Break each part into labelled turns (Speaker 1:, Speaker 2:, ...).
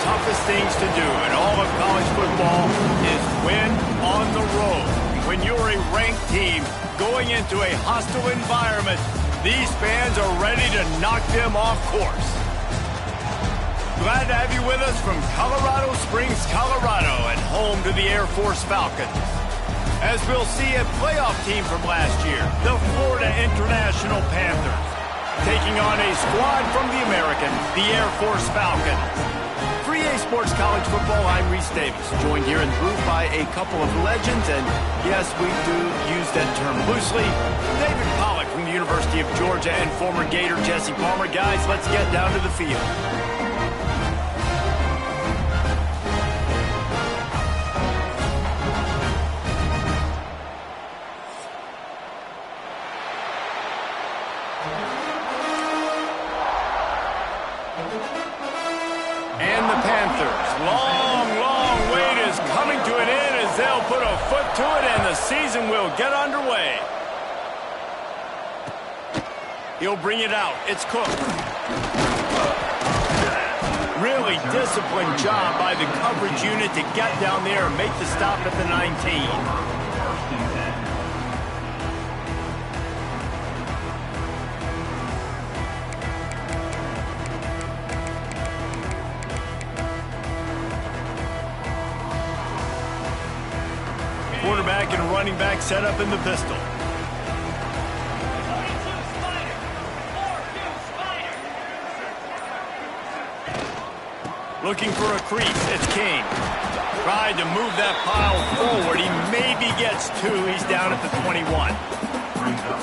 Speaker 1: toughest things to do in all of college football is win on the road. When you're a ranked team going into a hostile environment, these fans are ready to knock them off course. Glad to have you with us from Colorado Springs, Colorado, and home to the Air Force Falcons. As we'll see a playoff team from last year, the Florida International Panthers, taking on a squad from the American, the Air Force Falcons. For EA Sports College Football, I'm Reese Davis, joined here in the booth by a couple of legends, and yes, we do use that term loosely. David Pollack from the University of Georgia and former Gator Jesse Palmer. Guys, let's get down to the field. And the Panthers, long wait is coming to an end as they'll put a foot to it and the season will get underway. He'll bring it out. It's Cook. Really disciplined job by the coverage unit to get down there and make the stop at the 19. Quarterback and running back set up in the pistol. Looking for a crease. It's King. Tried to move that pile forward. He maybe gets two. He's down at the 21.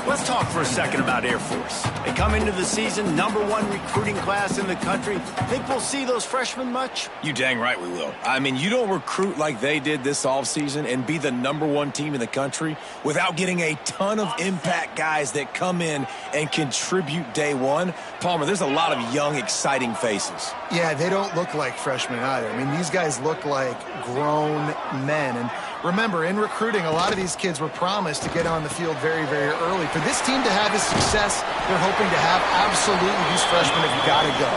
Speaker 1: Let's talk for a second about Air Force. They come into the season #1 recruiting class in the country. Think we'll see those freshmen much?
Speaker 2: You dang right we will. I mean, you don't recruit like they did this offseason and be the #1 team in the country without getting a ton of impact guys that come in and contribute day one. Palmer, there's a lot of young, exciting faces.
Speaker 3: Yeah, they don't look like freshmen either. I mean, these guys look like grown men. And remember, in recruiting, a lot of these kids were promised to get on the field very, very early. For this team to have the success they're hoping to have, absolutely, these freshmen have got to go.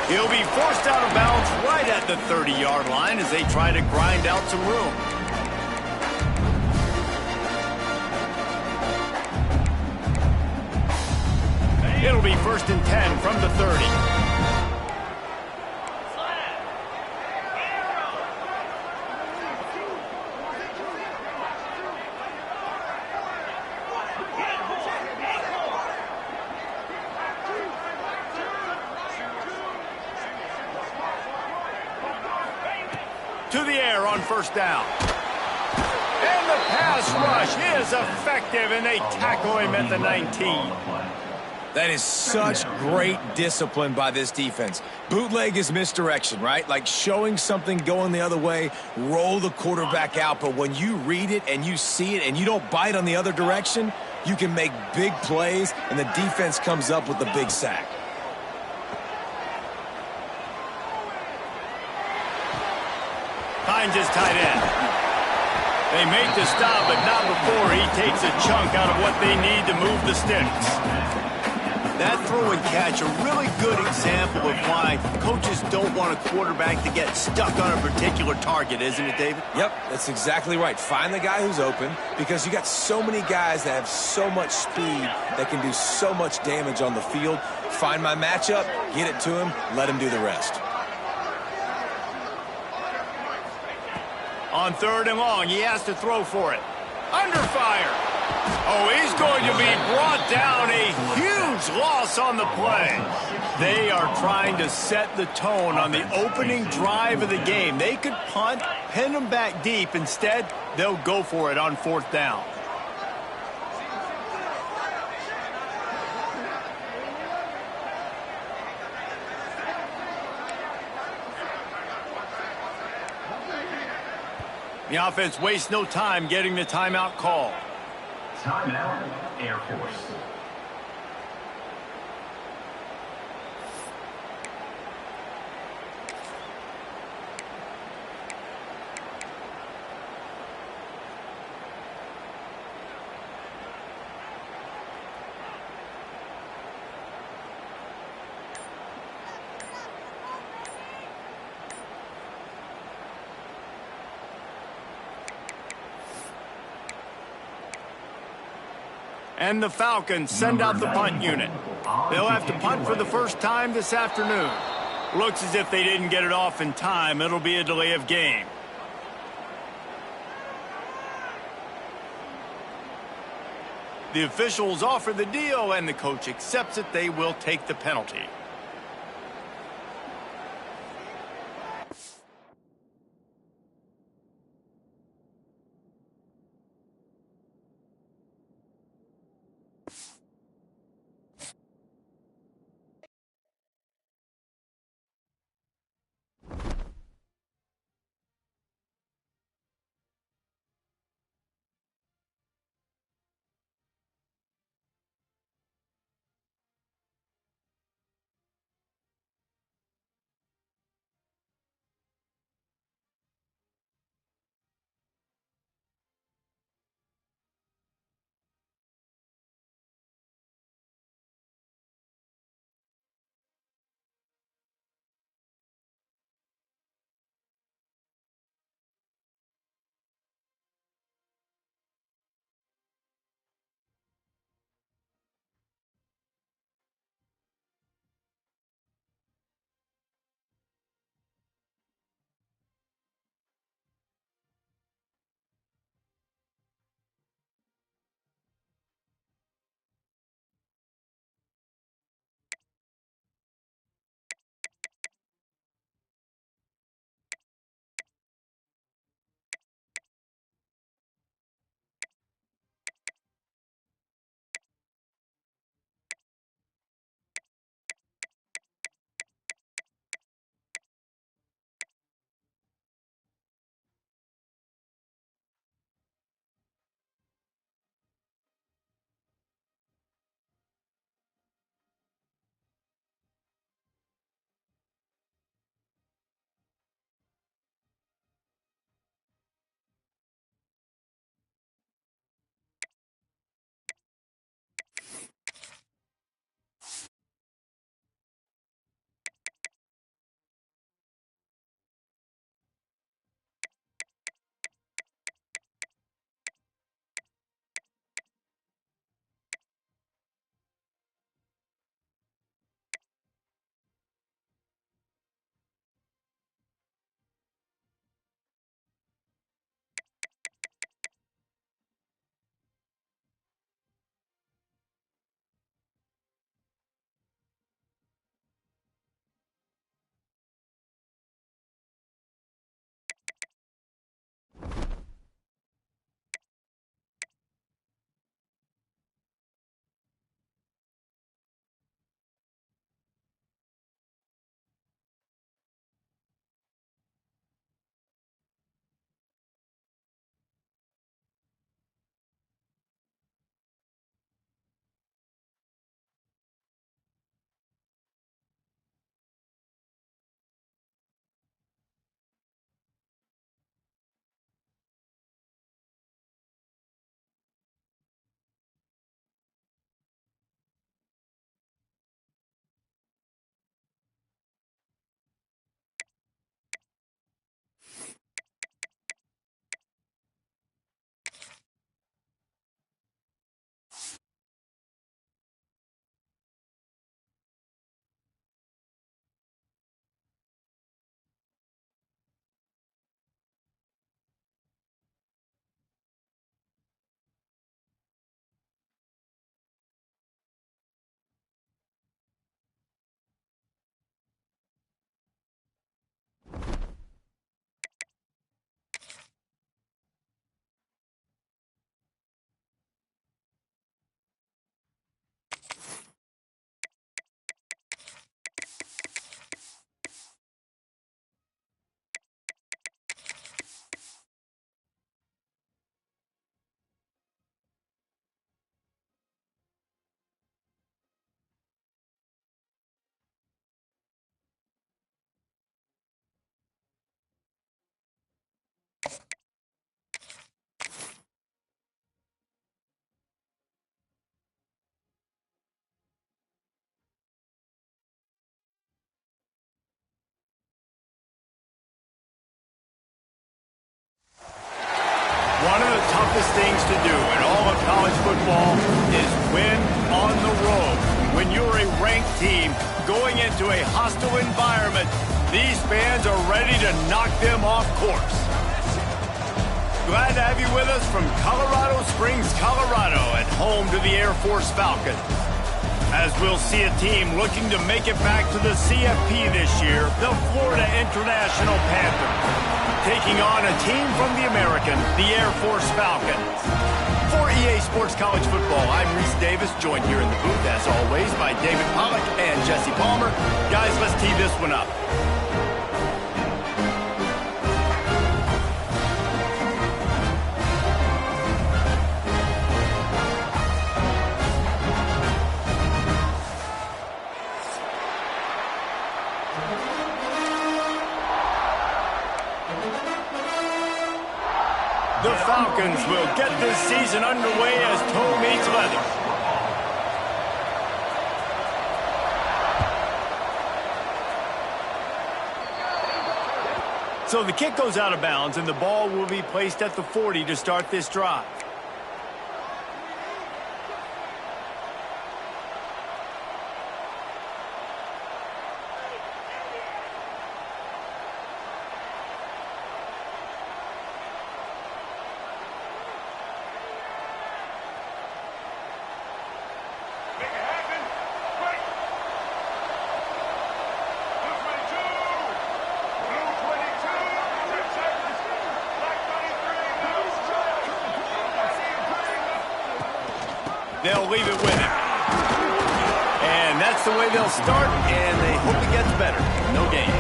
Speaker 1: He'll be forced out of bounds right at the 30-yard line as they try to grind out some room. It'll be 1st and 10 from the 30. To the air on 1st down. And the pass rush is effective, and they tackle him at the 19.
Speaker 2: That is such great discipline by this defense. Bootleg is misdirection, right? Like showing something going the other way, roll the quarterback out. But when you read it and you see it and you don't bite on the other direction, you can make big plays, and the defense comes up with the big sack.
Speaker 1: Finds his tight end. They make the stop, but not before he takes a chunk out of what they need to move the sticks. That throw and catch, a really good example of why coaches don't want a quarterback to get stuck on a particular target, isn't it, David?
Speaker 2: Yep, that's exactly right. Find the guy who's open, because you got so many guys that have so much speed that can do so much damage on the field. Find my matchup, get it to him, let him do the rest.
Speaker 1: On 3rd and long, he has to throw for it. Under fire. Oh, he's going to be brought down. A huge loss on the play. They are trying to set the tone on the opening drive of the game. They could punt, pin them back deep. Instead, they'll go for it on 4th down. The offense wastes no time getting the timeout call.
Speaker 4: Timeout, Air Force.
Speaker 1: And the Falcons send out the punt unit. They'll have to punt for the first time this afternoon. Looks as if they didn't get it off in time. It'll be a delay of game. The officials offer the deal, and the coach accepts it. They will take the penalty. toughest things to do in all of college football is win on the road. When you're a ranked team going into a hostile environment, these fans are ready to knock them off course. Glad to have you with us from Colorado Springs, Colorado, and home to the Air Force Falcons. As we'll see a team looking to make it back to the CFP this year, the Florida International Panthers, taking on a team from the American, the Air Force Falcons. For EA Sports College Football, I'm Reese Davis, joined here in the booth, as always, by David Pollack and Jesse Palmer. Guys, let's tee this one up. The Falcons will get this season underway as toe meets leather. So the kick goes out of bounds, and the ball will be placed at the 40 to start this drive. They'll leave it with him. And that's the way they'll start, and they hope it gets better. No gain.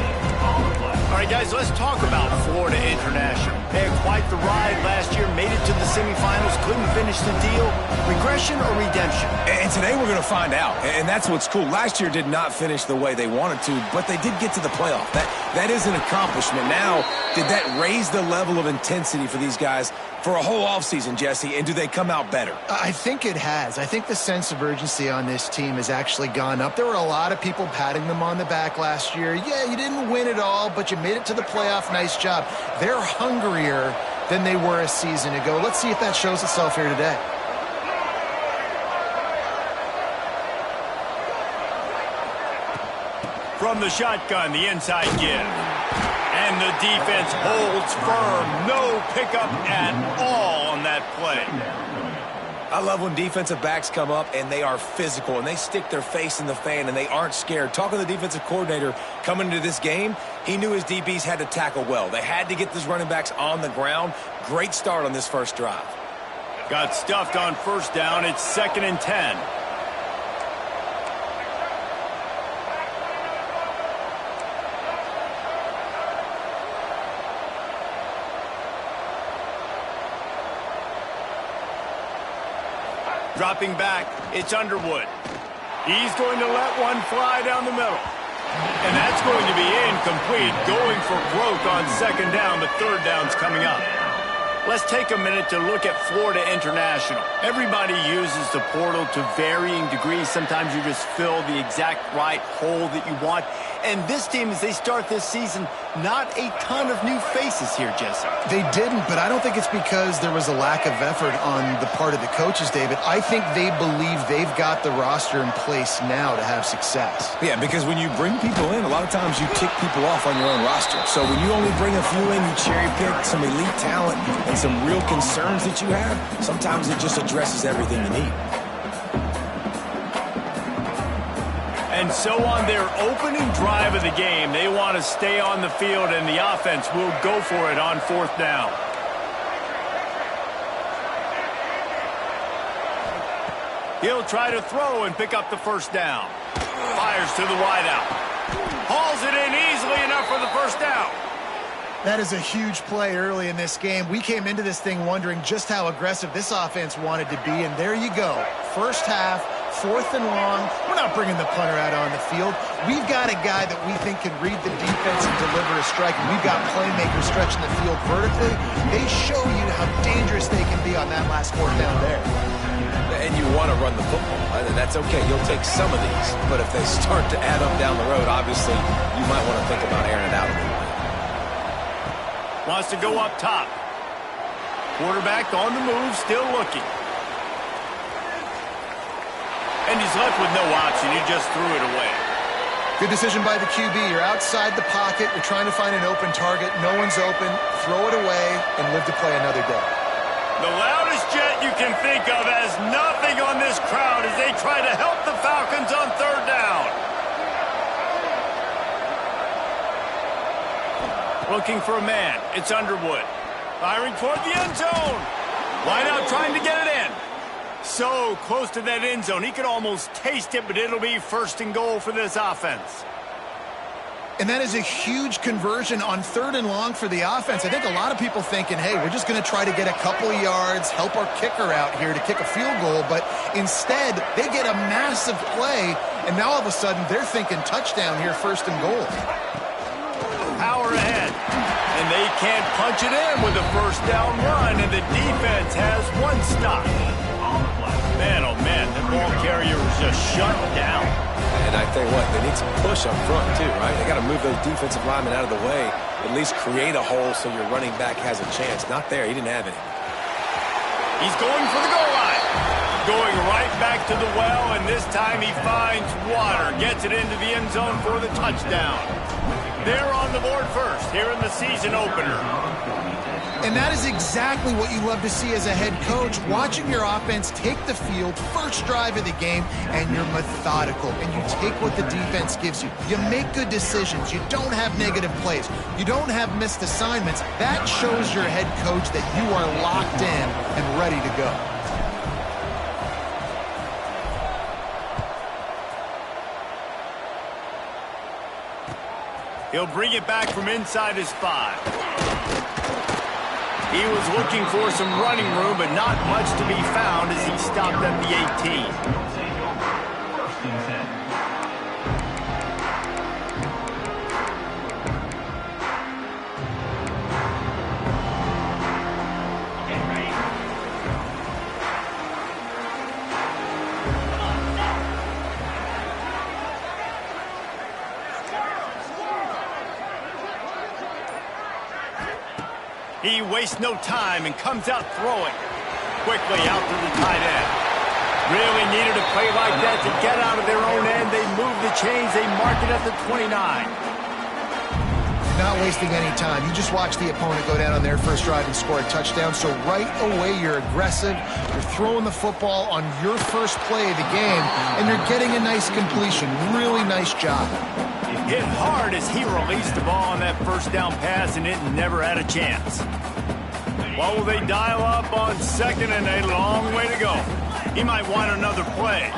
Speaker 1: All right, guys, let's talk about Florida International. They had quite the ride last year, made it to the semifinals, couldn't finish the deal. Regression or redemption?
Speaker 2: And today we're going to find out, and that's what's cool. Last year did not finish the way they wanted to, but they did get to the playoff. That is an accomplishment. Now, did that raise the level of intensity for these guys for a whole offseason, Jesse, and do they come out better?
Speaker 3: I think it has. I think the sense of urgency on this team has actually gone up. There were a lot of people patting them on the back last year. Yeah, you didn't win it all, but you made it to the playoff. Nice job. They're hungrier than they were a season ago. Let's see if that shows itself here today.
Speaker 1: From the shotgun, the inside give. And the defense holds firm. No pickup at all on that play.
Speaker 2: I love when defensive backs come up and they are physical and they stick their face in the fan and they aren't scared. Talking to the defensive coordinator coming into this game, he knew his DBs had to tackle well. They had to get these running backs on the ground. Great start on this first drive.
Speaker 1: Got stuffed on first down. It's 2nd and 10. Dropping back, it's Underwood. He's going to let one fly down the middle. And that's going to be incomplete. Going for broke on 2nd down. The 3rd down's coming up. Let's take a minute to look at Florida International. Everybody uses the portal to varying degrees. Sometimes you just fill the exact right hole that you want. And this team, as they start this season, not a ton of new faces here, Jesse.
Speaker 3: They didn't, but I don't think it's because there was a lack of effort on the part of the coaches, David. I think they believe they've got the roster in place now to have success.
Speaker 2: Yeah, because when you bring people in, a lot of times you tick people off on your own roster. So when you only bring a few in, you cherry pick some elite talent and some real concerns that you have, sometimes it just addresses everything you need.
Speaker 1: And so on their opening drive of the game, they want to stay on the field, and the offense will go for it on 4th down. He'll try to throw and pick up the 1st down. Fires to the wideout. Hauls it in easily enough for the 1st down.
Speaker 3: That is a huge play early in this game. We came into this thing wondering just how aggressive this offense wanted to be, and there you go. First half, 4th and long. We're not bringing the punter out on the field. We've got a guy that we think can read the defense and deliver a strike, and we've got playmakers stretching the field vertically. They show you how dangerous they can be on that last 4th down there.
Speaker 2: And you want to run the football. And that's okay. You'll take some of these. But if they start to add up down the road, obviously, you might want to think about airing it out a little bit.
Speaker 1: Wants to go up top. Quarterback on the move, still looking. And he's left with no option. He just threw it away.
Speaker 3: Good decision by the QB. You're outside the pocket. You're trying to find an open target. No one's open. Throw it away and live to play another day.
Speaker 1: The loudest jet you can think of has nothing on this crowd as they try to help the Falcons on third down. Looking for a man. It's Underwood. Firing toward the end zone. Wide out trying to get it in. So close to that end zone. He could almost taste it, but it'll be first and goal for this offense.
Speaker 3: And that is a huge conversion on third and long for the offense. I think a lot of people thinking, hey, we're just going to try to get a couple of yards, help our kicker out here to kick a field goal. But instead, they get a massive play, and now all of a sudden they're thinking touchdown here, first and goal.
Speaker 1: Power ahead. And they can't punch it in with a first down run, and the defense has one stop. Man, oh man, the ball carrier was just shut down.
Speaker 2: And I tell you what, they need some push up front too, right? They got to move those defensive linemen out of the way, at least create a hole so your running back has a chance. Not there, he didn't have any.
Speaker 1: He's going for the goal line. Going right back to the well, and this time he finds water. Gets it into the end zone for the touchdown. They're on the board first here in the season opener.
Speaker 3: And that is exactly what you love to see as a head coach, watching your offense take the field, first drive of the game, and you're methodical, and you take what the defense gives you. You make good decisions. You don't have negative plays. You don't have missed assignments. That shows your head coach that you are locked in and ready to go.
Speaker 1: He'll bring it back from inside his 5. He was looking for some running room, but not much to be found as he stopped at the 18. He wastes no time and comes out throwing. Quickly out to the tight end. Really needed a play like that to get out of their own end. They move the chains. They mark it at the 29.
Speaker 3: Not wasting any time. You just watch the opponent go down on their first drive and score a touchdown. So right away, you're aggressive. You're throwing the football on your first play of the game, and you're getting a nice completion. Really nice job.
Speaker 1: Hit hard as he released the ball on that first down pass, and it never had a chance. What will they dial up on second, and a long way to go? He might want another play.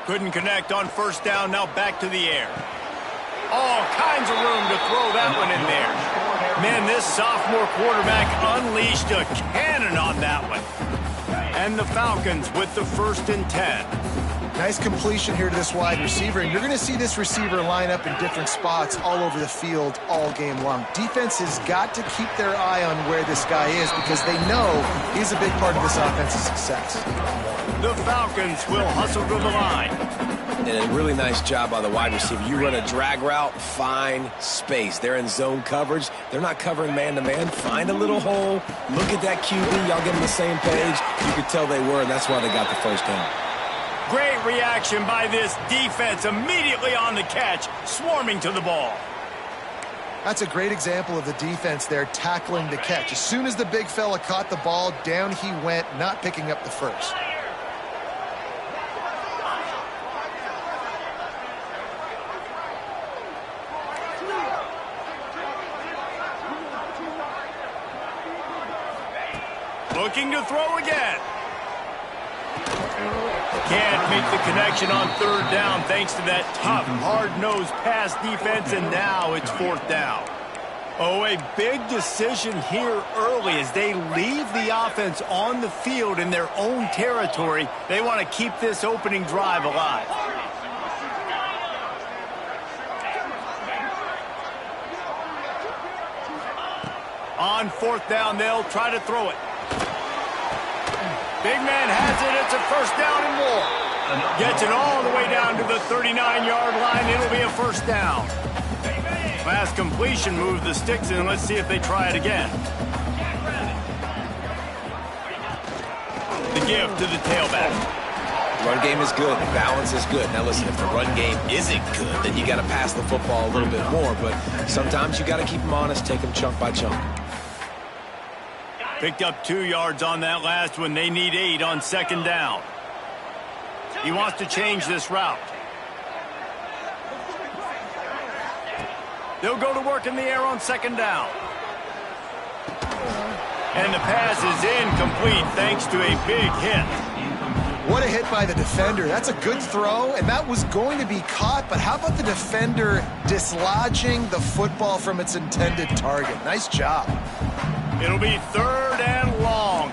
Speaker 1: Couldn't connect on first down, now back to the air. All kinds of room to throw that one in there. Man, this sophomore quarterback unleashed a cannon on that one. And the Falcons with the 1st and 10.
Speaker 3: Nice completion here to this wide receiver, and you're going to see this receiver line up in different spots all over the field all game long. Defense has got to keep their eye on where this guy is because they know he's a big part of this offense's success.
Speaker 1: The Falcons will hustle to the line.
Speaker 2: And a really nice job by the wide receiver. You run a drag route, find space. They're in zone coverage. They're not covering man-to-man. Find a little hole. Look at that QB. Y'all get on the same page. You could tell they were, and that's why they got the first down.
Speaker 1: Great reaction by this defense. Immediately on the catch, swarming to the ball.
Speaker 3: That's a great example of the defense there tackling the catch. As soon as the big fella caught the ball, down he went, not picking up the first.
Speaker 1: Looking to throw again. Can't make the connection on third down thanks to that tough, hard-nosed pass defense, and now it's 4th down. Oh, a big decision here early as they leave the offense on the field in their own territory. They want to keep this opening drive alive. On 4th down, they'll try to throw it. Big man has it. It's a first down and more. Gets it all the way down to the 39-yard line. It'll be a first down. Fast completion, move the sticks in. Let's see if they try it again. The give to the tailback.
Speaker 2: Run game is good. The balance is good. Now listen, if the run game isn't good, then you got to pass the football a little bit more. But sometimes you got to keep them honest, take them chunk by chunk.
Speaker 1: Picked up 2 yards on that last one. They need 8 on second down. He wants to change this route. They'll go to work in the air on second down. And the pass is incomplete thanks to a big hit.
Speaker 3: What a hit by the defender. That's a good throw, and that was going to be caught, but how about the defender dislodging the football from its intended target? Nice job.
Speaker 1: It'll be 3rd and long.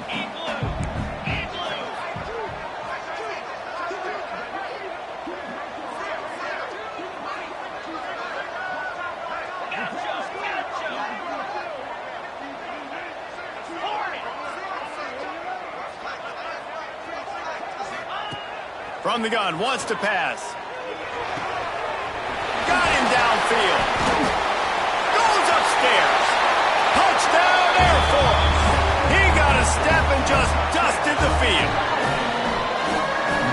Speaker 1: From the gun, wants to pass. Got him downfield. Goes upstairs. Touchdown Air Force. He got a step and just dusted the field.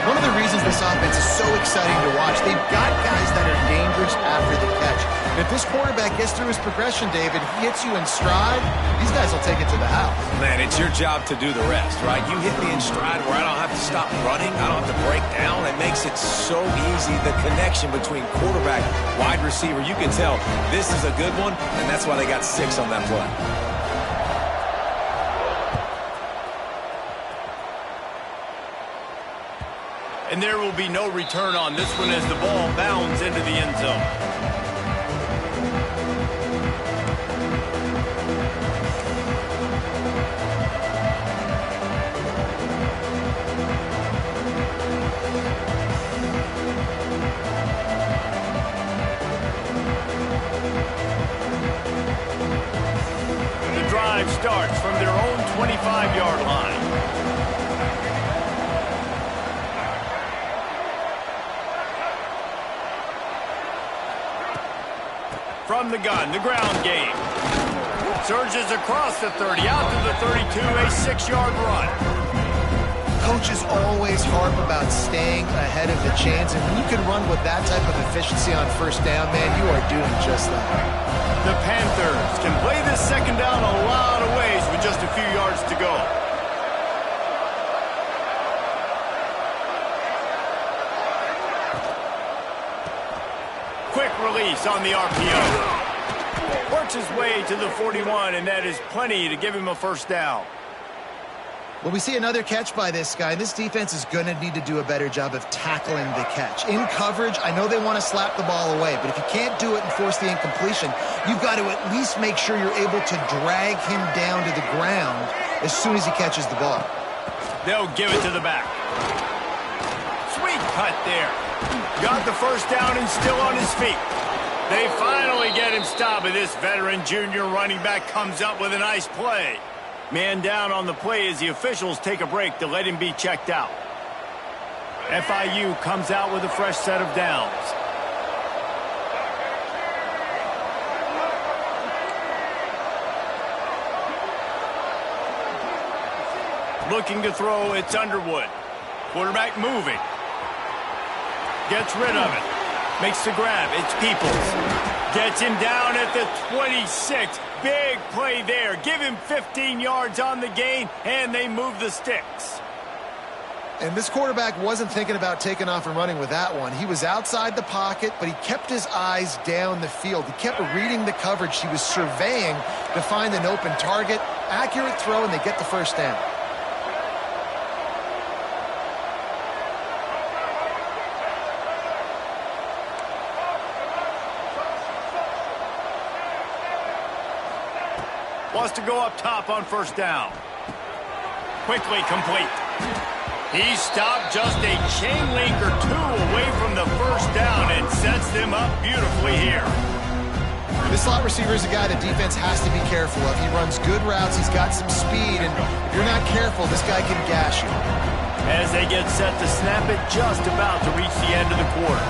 Speaker 3: One of the reasons this offense is so exciting to watch, they've got guys that are dangerous after the catch. And if this quarterback gets through his progression, David, he hits you in stride, these guys will take it to the house.
Speaker 2: Man, it's your job to do the rest, right? You hit me in stride where I don't have to stop running. I don't have to break down. It makes it so easy. The connection between quarterback, wide receiver, you can tell this is a good one, and that's why they got 6 on that play.
Speaker 1: And there will be no return on this one as the ball bounds into the end zone. The drive starts from their own 25-yard line. From the gun, the ground game. Surges across the 30, out to the 32, a 6-yard run.
Speaker 3: Coaches always harp about staying ahead of the chains, and when you can run with that type of efficiency on first down, man, you are doing just that.
Speaker 1: The Panthers can play this second down a lot of ways with just a few yards to go. Quick release on the RPO. Works his way to the 41, and that is plenty to give him a first down.
Speaker 3: Well, we see another catch by this guy. This defense is going to need to do a better job of tackling the catch. In coverage, I know they want to slap the ball away, but if you can't do it and force the incompletion, you've got to at least make sure you're able to drag him down to the ground as soon as he catches the ball.
Speaker 1: They'll give it to the back. Sweet cut there. Got the first down and still on his feet. They finally get him stopped, and this veteran junior running back comes up with a nice play. Man down on the play as the officials take a break to let him be checked out. FIU comes out with a fresh set of downs. Looking to throw, it's Underwood. Quarterback moving. Gets rid of it. Makes the grab. It's Peoples. Gets him down at the 26. Big play there. Give him 15 yards on the gain, and they move the sticks.
Speaker 3: And this quarterback wasn't thinking about taking off and running with that one. He was outside the pocket, but he kept his eyes down the field. He kept reading the coverage. He was surveying to find an open target. Accurate throw, and they get the first down.
Speaker 1: Wants to go up top on first down. Quickly complete. He stopped just a chain link or two away from the first down and sets them up beautifully here.
Speaker 3: This slot receiver is a guy the defense has to be careful of. He runs good routes, he's got some speed, and if you're not careful, this guy can gash you.
Speaker 1: As they get set to snap it, just about to reach the end of the quarter.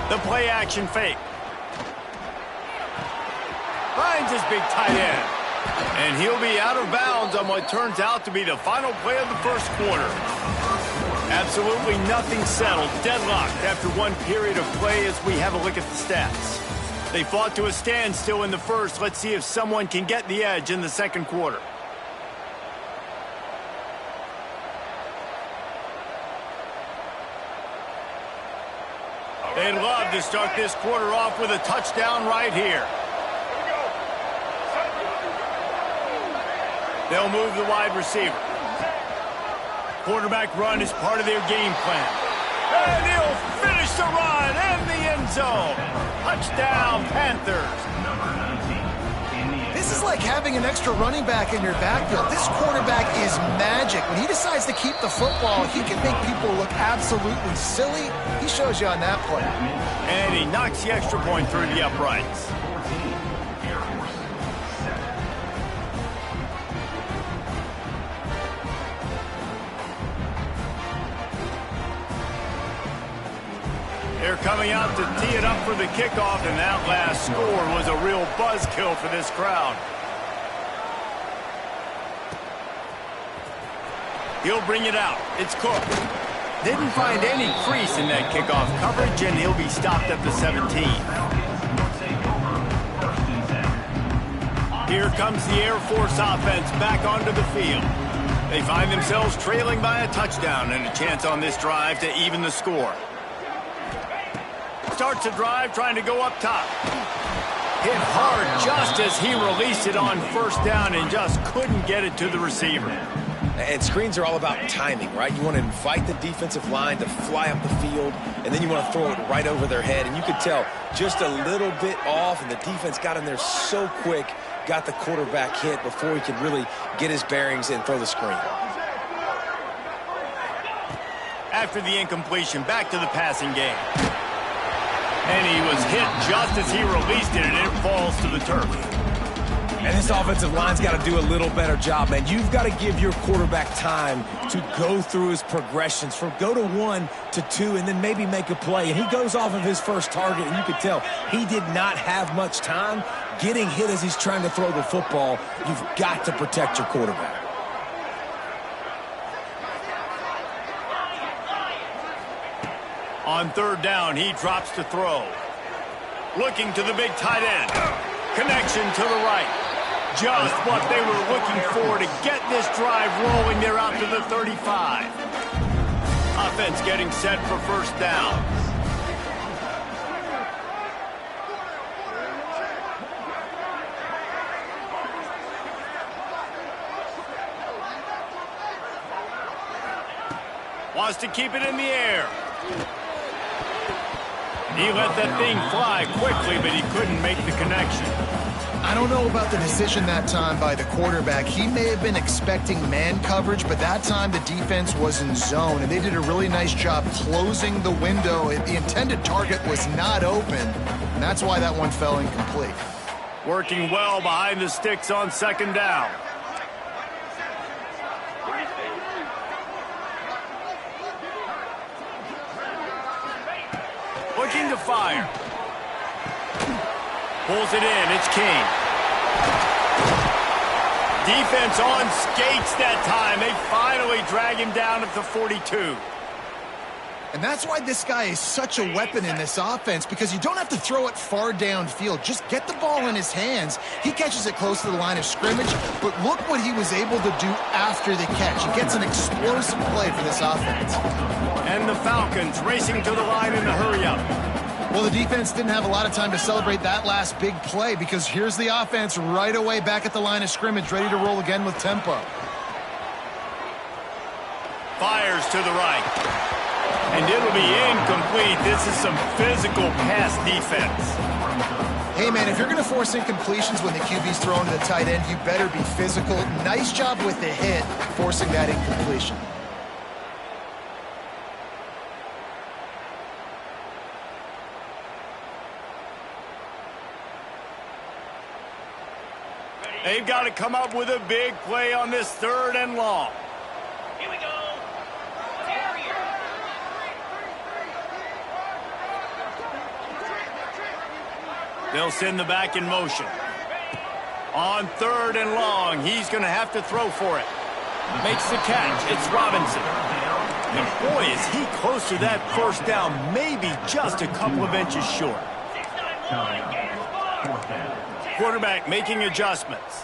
Speaker 1: The play action fake. Finds his big tight end. And he'll be out of bounds on what turns out to be the final play of the first quarter. Absolutely nothing settled, deadlocked after one period of play as we have a look at the stats. They fought to a standstill in the first. Let's see if someone can get the edge in the second quarter. They'd love to start this quarter off with a touchdown right here. They'll move the wide receiver. Quarterback run is part of their game plan. And he'll finish the run in the end zone. Touchdown, Panthers.
Speaker 3: This is like having an extra running back in your backfield. This quarterback is magic. When he decides to keep the football, he can make people look absolutely silly. He shows you on that play.
Speaker 1: And he knocks the extra point through the uprights. They're coming out to tee it up for the kickoff, and that last score was a real buzzkill for this crowd. He'll bring it out. It's Cook. Didn't find any crease in that kickoff coverage, and he'll be stopped at the 17. Here comes the Air Force offense back onto the field. They find themselves trailing by a touchdown and a chance on this drive to even the score. Starts a drive trying to go up top. Hit hard just as he released it on first down and just couldn't get it to the receiver.
Speaker 2: And screens are all about timing, right? You want to invite the defensive line to fly up the field, and then you want to throw it right over their head. And you could tell just a little bit off, and the defense got in there so quick, got the quarterback hit before he could really get his bearings and throw the screen.
Speaker 1: After the incompletion, back to the passing game. And he was hit just as he released it, and it falls to the turf.
Speaker 2: And this offensive line's got to do a little better job, man. You've got to give your quarterback time to go through his progressions from go to 1 to 2 and then maybe make a play. And he goes off of his first target, and you could tell he did not have much time getting hit as he's trying to throw the football. You've got to protect your quarterback.
Speaker 1: On third down, he drops to throw. Looking to the big tight end. Connection to the right. Just what they were looking for to get this drive rolling. They're out to the 35. Offense getting set for first down. Wants to keep it in the air. He let that thing fly quickly, but he couldn't make the connection.
Speaker 3: I don't know about the decision that time by the quarterback. He may have been expecting man coverage, but that time the defense was in zone, and they did a really nice job closing the window. The intended target was not open, and that's why that one fell incomplete.
Speaker 1: Working well behind the sticks on second down. Looking to fire. Pulls it in. It's King. Defense on skates that time. They finally drag him down at the 42.
Speaker 3: And that's why this guy is such a weapon in this offense, because you don't have to throw it far downfield. Just get the ball in his hands. He catches it close to the line of scrimmage, but look what he was able to do after the catch. He gets an explosive play for this offense.
Speaker 1: And the Falcons racing to the line in the hurry-up.
Speaker 3: Well, the defense didn't have a lot of time to celebrate that last big play, because here's the offense right away back at the line of scrimmage, ready to roll again with tempo.
Speaker 1: Fires to the right. And it'll be incomplete. This is some physical pass defense.
Speaker 3: Hey, man, if you're going to force incompletions when the QB's throwing to the tight end, you better be physical. Nice job with the hit, forcing that incompletion.
Speaker 1: They've got to come up with a big play on this 3rd and long.
Speaker 5: Here we go.
Speaker 1: They'll send the back in motion. On 3rd and long, he's going to have to throw for it. Makes the catch. It's Robinson. And boy, is he close to that 1st down, maybe just a couple of inches short. Quarterback making adjustments.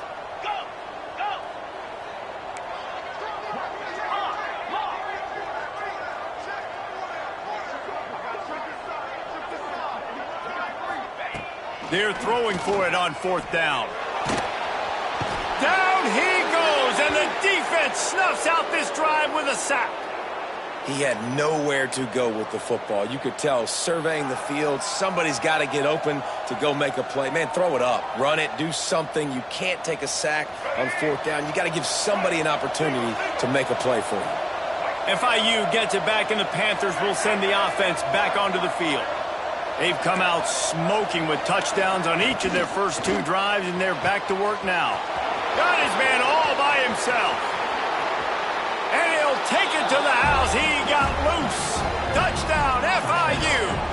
Speaker 1: They're throwing for it on 4th down. Down he goes, and the defense snuffs out this drive with a sack.
Speaker 2: He had nowhere to go with the football. You could tell, surveying the field, somebody's got to get open to go make a play. Man, throw it up. Run it. Do something. You can't take a sack on 4th down. You got to give somebody an opportunity to make a play for you.
Speaker 1: FIU gets it back, and the Panthers will send the offense back onto the field. They've come out smoking with touchdowns on each of their first 2 drives, and they're back to work now. Got his man all by himself. And he'll take it to the house. He got loose. Touchdown, FIU.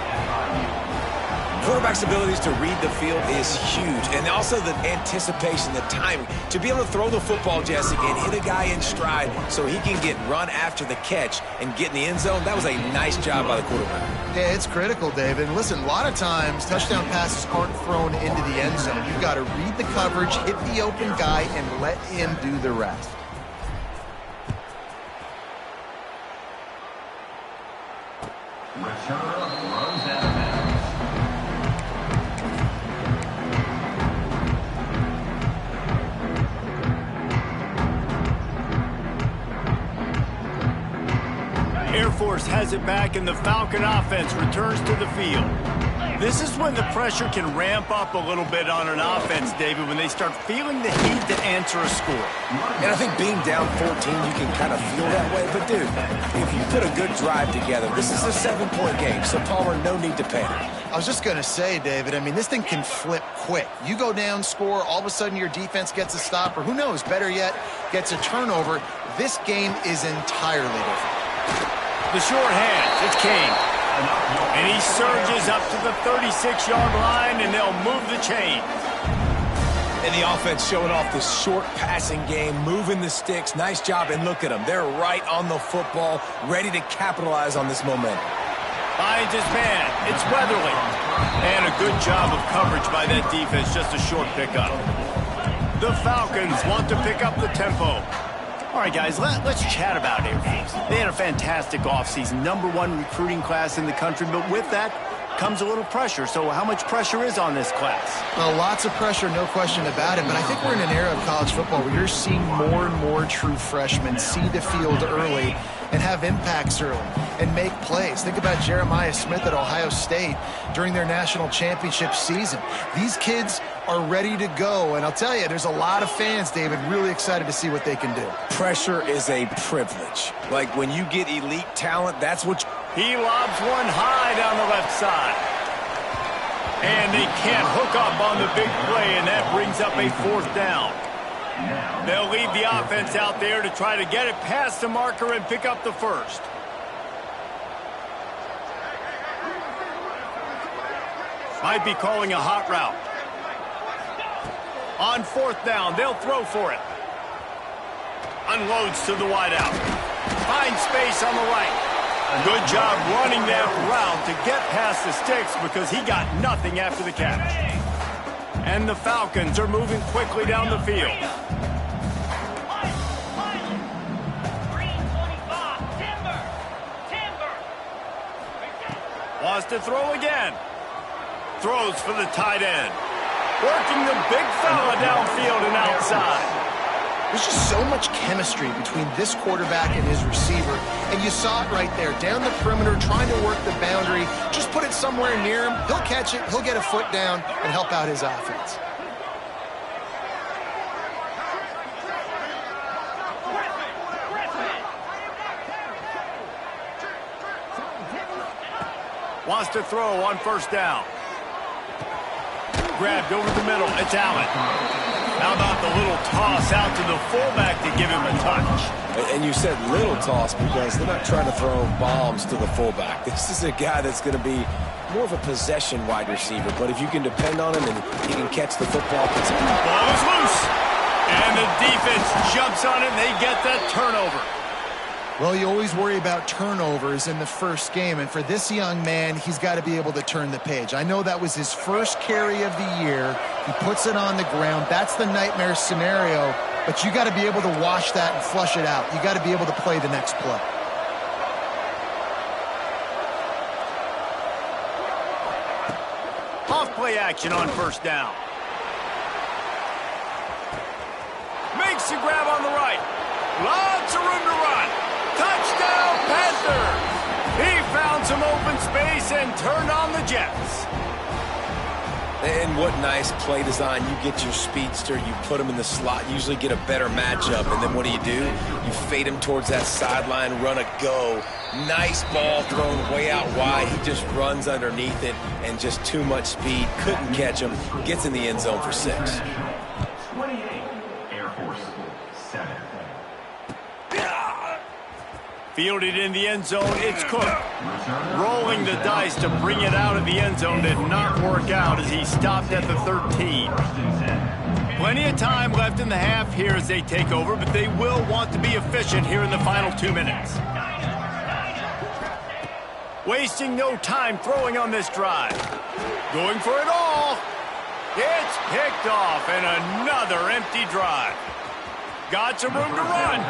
Speaker 2: Quarterback's abilities to read the field is huge, and also the anticipation, the timing. To be able to throw the football, Jesse, and hit a guy in stride so he can get run after the catch and get in the end zone, that was a nice job by the quarterback.
Speaker 3: Yeah, it's critical, David. And listen, a lot of times touchdown passes aren't thrown into the end zone. You've got to read the coverage, hit the open guy, and let him do the rest.
Speaker 4: Return runs out of bounds.
Speaker 1: Air Force has it back, and the Falcon offense returns to the field. This is when the pressure can ramp up a little bit on an offense, David, when they start feeling the heat to answer a score.
Speaker 2: And I think being down 14, you can kind of feel that way. But, dude, if you put a good drive together, this is a 7-point game, so, Palmer, no need to panic.
Speaker 3: I was just going to say, David, I mean, this thing can flip quick. You go down, score, all of a sudden your defense gets a stop, or who knows, better yet, gets a turnover. This game is entirely different.
Speaker 1: The short hands, it's Kane. And he surges up to the 36-yard line, and they'll move the chain.
Speaker 2: And the offense showing off this short passing game, moving the sticks. Nice job, and look at them. They're right on the football, ready to capitalize on this momentum.
Speaker 1: Finds his man. It's Weatherly. And a good job of coverage by that defense, just a short pickup. The Falcons want to pick up the tempo. All right, guys, let's chat about Air Force. They had a fantastic offseason, #1 recruiting class in the country, but with that comes a little pressure. So how much pressure is on this class?
Speaker 3: Well, lots of pressure, no question about it, but I think we're in an era of college football where you're seeing more and more true freshmen see the field early and have impacts early and make plays. Think about Jeremiah Smith at Ohio State during their national championship season. These kids are ready to go, and I'll tell you, there's a lot of fans, David, really excited to see what they can do.
Speaker 2: Pressure is a privilege. Like when you get elite talent, that's what
Speaker 1: He lobs one high down the left side. And they can't hook up on the big play, and that brings up a 4th down. They'll leave the offense out there to try to get it past the marker and pick up the first. Might be calling a hot route. On 4th down, they'll throw for it. Unloads to the wideout. Finds space on the right. Good job running that route to get past the sticks because he got nothing after the catch. And the Falcons are moving quickly down the field. Wants to throw again. Throws for the tight end. Working the big fella downfield and outside.
Speaker 3: There's just so much chemistry between this quarterback and his receiver, and you saw it right there, down the perimeter, trying to work the boundary. Just put it somewhere near him. He'll catch it, he'll get a foot down, and help out his offense.
Speaker 1: Wants to throw on 1st down. Grabbed over the middle. It's Allen. How about the little toss out to the fullback to give him a touch?
Speaker 2: And you said little toss because they're not trying to throw bombs to the fullback. This is a guy that's going to be more of a possession wide receiver, but if you can depend on him and he can catch the football.
Speaker 1: Ball is loose. And the defense jumps on it and they get that turnover.
Speaker 3: Well, you always worry about turnovers in the first game, and for this young man, he's got to be able to turn the page. I know that was his first carry of the year. He puts it on the ground. That's the nightmare scenario, but you got to be able to wash that and flush it out. You got to be able to play the next play.
Speaker 1: Off play action on first down. Makes the grab on the right. Lots of room to run. Touchdown, Panthers! He found some open space and turned on the Jets.
Speaker 2: And what nice play design. You get your speedster, you put him in the slot, usually get a better matchup, and then what do? You fade him towards that sideline, run a go. Nice ball thrown way out wide. He just runs underneath it, and just too much speed. Couldn't catch him. Gets in the end zone for 6.
Speaker 4: 28, Air Force 7.
Speaker 1: Fielded in the end zone, it's Cook. Rolling the dice to bring it out of the end zone did not work out as he stopped at the 13. Plenty of time left in the half here as they take over, but they will want to be efficient here in the final 2 minutes. Wasting no time throwing on this drive. Going for it all. It's picked off, and another empty drive. Got some room to run.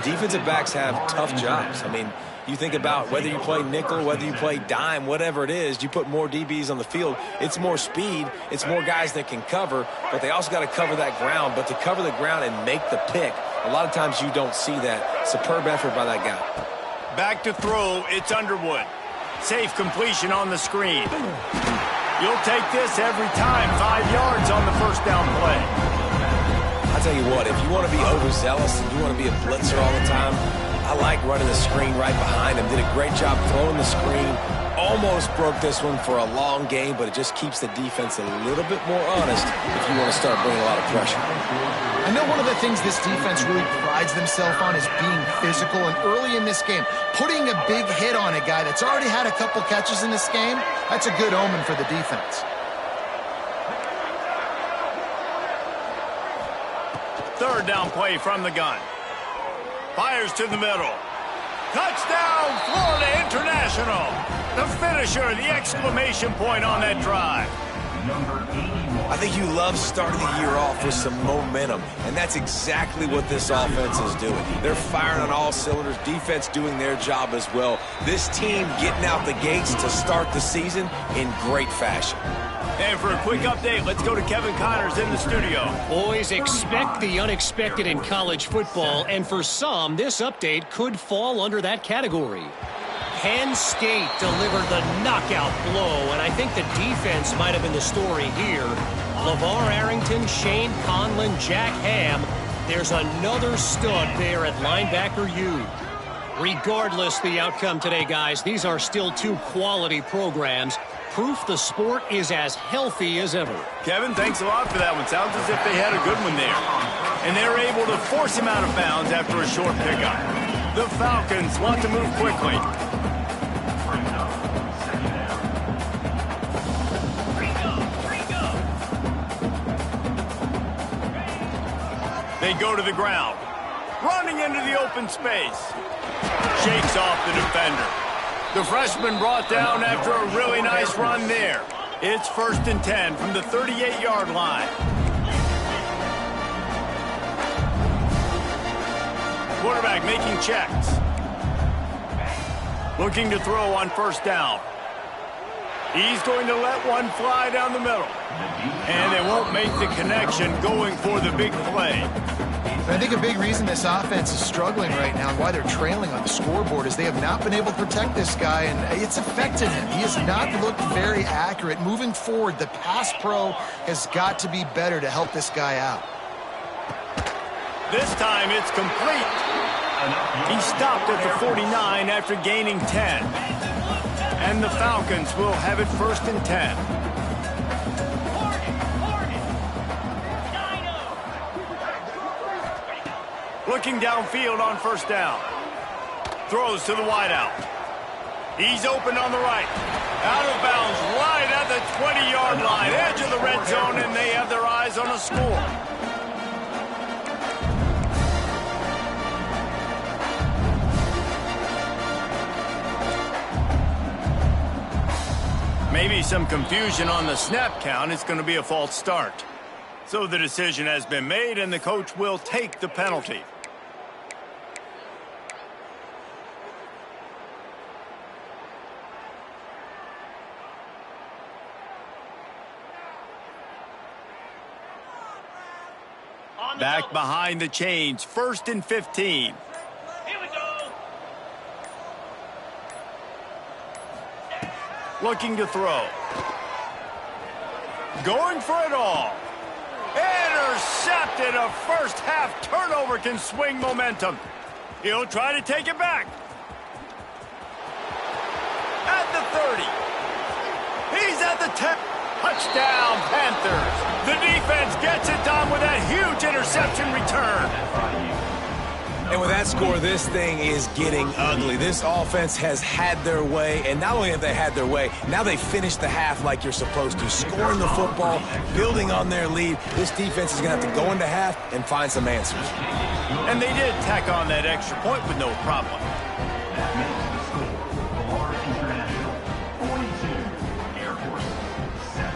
Speaker 2: Defensive backs have tough jobs. I mean, you think about whether you play nickel, whether you play dime, whatever it is, you put more DBs on the field. It's more speed. It's more guys that can cover, but they also got to cover that ground. But to cover the ground and make the pick, a lot of times you don't see that. Superb effort by that guy.
Speaker 1: Back to throw, it's Underwood. Safe completion on the screen. You'll take this every time. 5 yards on the first down play.
Speaker 2: I'll tell you what, if you want to be overzealous and you want to be a blitzer all the time, I like running the screen right behind him. Did a great job throwing the screen. Almost broke this one for a long game, but it just keeps the defense a little bit more honest if you want to start bringing a lot of pressure.
Speaker 3: I know one of the things this defense really prides themselves on is being physical, and early in this game, putting a big hit on a guy that's already had a couple catches in this game, that's a good omen for the defense.
Speaker 1: Third down play from the gun. Fires to the middle. Touchdown, Florida International. The finisher, the exclamation point on that drive.
Speaker 2: I think you love starting the year off with some momentum, and that's exactly what this offense is doing. They're firing on all cylinders, defense doing their job as well. This team getting out the gates to start the season in great fashion.
Speaker 1: And for a quick update, let's go to Kevin Connors in the studio.
Speaker 5: Boys, expect the unexpected in college football, and for some, this update could fall under that category. Penn State delivered the knockout blow, and I think the defense might have been the story here. LeVar Arrington, Shane Conlon, Jack Ham. There's another stud there at linebacker U. Regardless the outcome today, guys, these are still two quality programs. Proof the sport is as healthy as ever.
Speaker 1: Kevin, thanks a lot for that one. Sounds as if they had a good one there. And they were able to force him out of bounds after a short pickup. The Falcons want to move quickly. They go to the ground. Running into the open space. Shakes off the defender. The freshman brought down after a really nice run there. It's 1st and 10 from the 38-yard line. Quarterback making checks. Looking to throw on first down. He's going to let one fly down the middle. And they won't make the connection going for the big play.
Speaker 3: I think a big reason this offense is struggling right now and why they're trailing on the scoreboard is they have not been able to protect this guy, and it's affected him. He has not looked very accurate. Moving forward, the pass pro has got to be better to help this guy out.
Speaker 1: This time it's complete. He stopped at the 49 after gaining 10. And the Falcons will have it 1st and 10. Looking downfield on first down. Throws to the wideout. He's open on the right. Out of bounds right at the 20-yard line. Edge of the red zone, and they have their eyes on a score. Maybe some confusion on the snap count. It's going to be a false start. So the decision has been made, and the coach will take the penalty. Back behind the chains, 1st and 15.
Speaker 6: Here we go.
Speaker 1: Looking to throw. Going for it all. Intercepted. A first half turnover can swing momentum. He'll try to take it back. At the 30. He's at the 10. Touchdown, Panthers. The defense gets it done with that huge interception return.
Speaker 2: And with that score, this thing is getting ugly. This offense has had their way, and not only have they had their way, now they finished the half like you're supposed to, scoring the football, building on their lead. This defense is going to have to go into half and find some answers.
Speaker 1: And they did tack on that extra point with no problem.
Speaker 4: That makes the score. Florida International 42, Air Force 7.